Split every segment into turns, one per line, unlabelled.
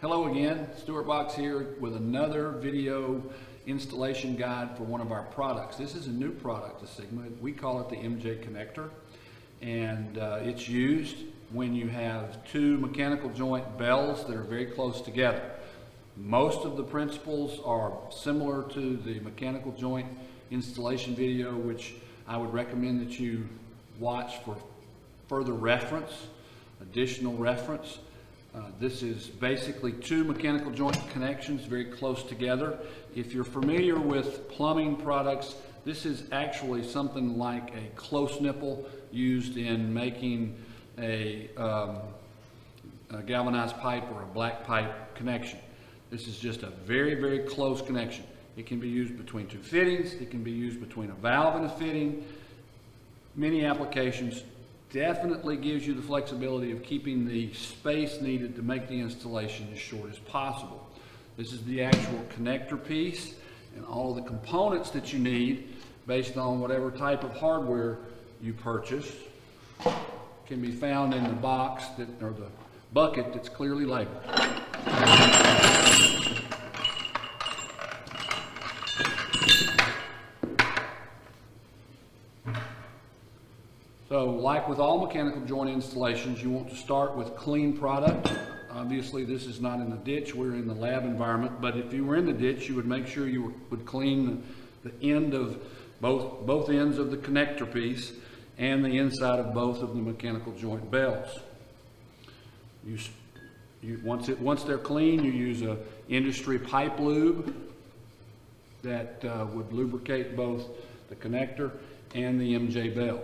Hello again, Stuart Box here with another video installation guide for one of our products. This is a new product to Sigma. We call it the MJ connector, and it's used when you have two mechanical joint bells that are very close together. Most of the principles are similar to the mechanical joint installation video, which I would recommend that you watch for further reference, additional reference. This is basically two mechanical joint connections very close together. If you're familiar with plumbing products, this is actually something like a close nipple used in making a galvanized pipe or a black pipe connection. This is just a very, very close connection. It can be used between two fittings. It can be used between a valve and a fitting. Many applications. Definitely gives you the flexibility of keeping the space needed to make the installation as short as possible. This is the actual connector piece, and all of the components that you need based on whatever type of hardware you purchase can be found in the box or the bucket that's clearly labeled. So, like with all mechanical joint installations, you want to start with clean product. Obviously, this is not in the ditch. We're in the lab environment, but if you were in the ditch, you would make sure you would clean the end of both ends of the connector piece and the inside of both of the mechanical joint bells. Once they're clean, you use a industry pipe lube that would lubricate both the connector and the MJ bell.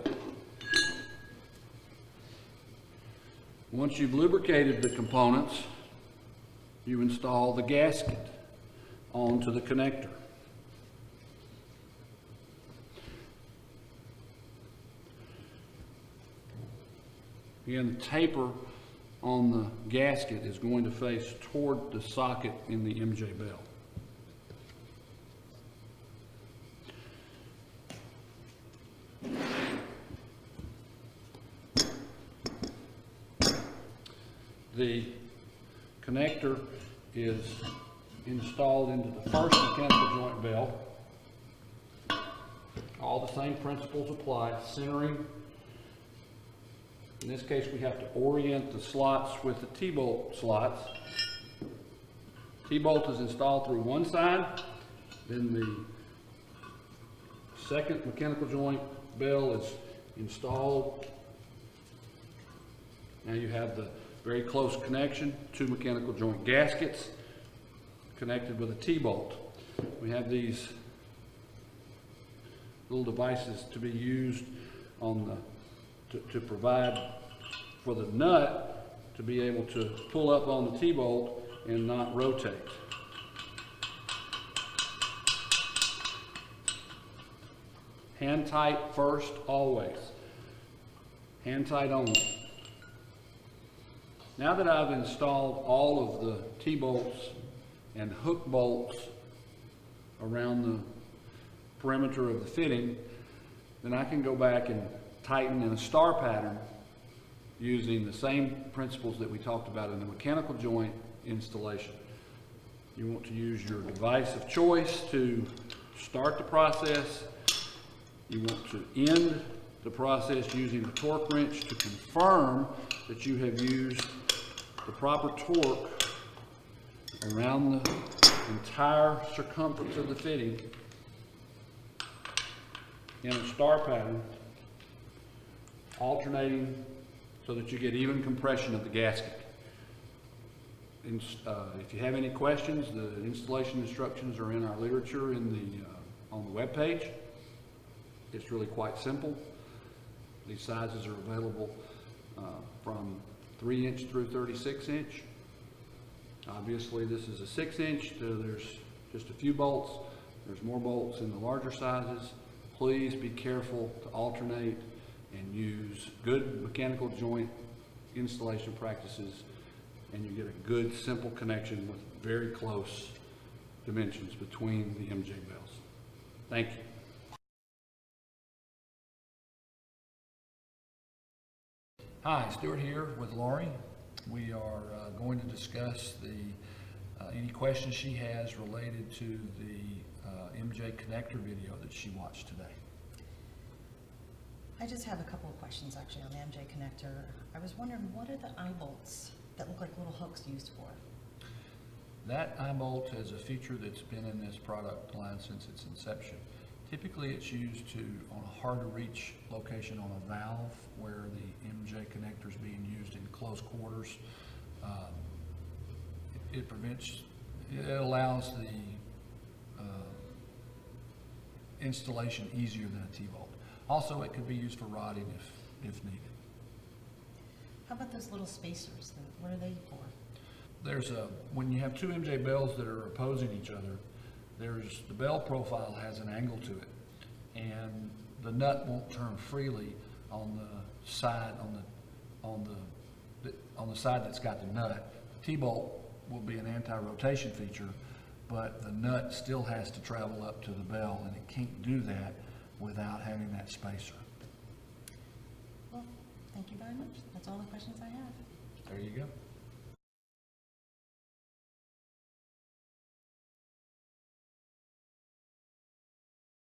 Once you've lubricated the components, you install the gasket onto the connector. Again, the taper on the gasket is going to face toward the socket in the MJ bell. The connector is installed into the first mechanical joint bell. All the same principles apply. Centering. In this case, we have to orient the slots with the T-bolt slots. T-bolt is installed through one side, then the second mechanical joint bell is installed. Now you have the very close connection, two mechanical joint gaskets connected with a T-bolt. We have these little devices to be used on to provide for the nut to be able to pull up on the T-bolt and not rotate. Hand tight first, always. Hand tight only. Now that I've installed all of the T-bolts and hook bolts around the perimeter of the fitting, then I can go back and tighten in a star pattern using the same principles that we talked about in the mechanical joint installation. You want to use your device of choice to start the process. You want to end the process using the torque wrench to confirm that you have used the proper torque around the entire circumference of the fitting in a star pattern, alternating so that you get even compression of the gasket. If you have any questions, the installation instructions are in our literature on the web page. It's really quite simple. These sizes are available from 3-inch through 36-inch. Obviously, this is a 6-inch. There's just a few bolts. There's more bolts in the larger sizes. Please be careful to alternate and use good mechanical joint installation practices, and you get a good, simple connection with very close dimensions between the MJ bells. Thank you. Hi, Stuart here with Lori. We are going to discuss any questions she has related to the MJ connector video that she watched today.
I just have a couple of questions actually on the MJ connector. I was wondering, what are the eye bolts that look like little hooks used for?
That eye bolt is a feature that's been in this product line since its inception. Typically, it's used on a hard-to-reach location on a valve where the MJ connector is being used in close quarters. It allows the installation easier than a T-bolt. Also, it could be used for rodding if needed.
How about those little spacers? What are they for?
When you have two MJ bells that are opposing each other, the bell profile has an angle to it, and the nut won't turn freely on the side on the side that's got the nut. The T-bolt will be an anti-rotation feature, but the nut still has to travel up to the bell, and it can't do that without having that spacer.
Well, thank you very much. That's all the questions I have.
There you go.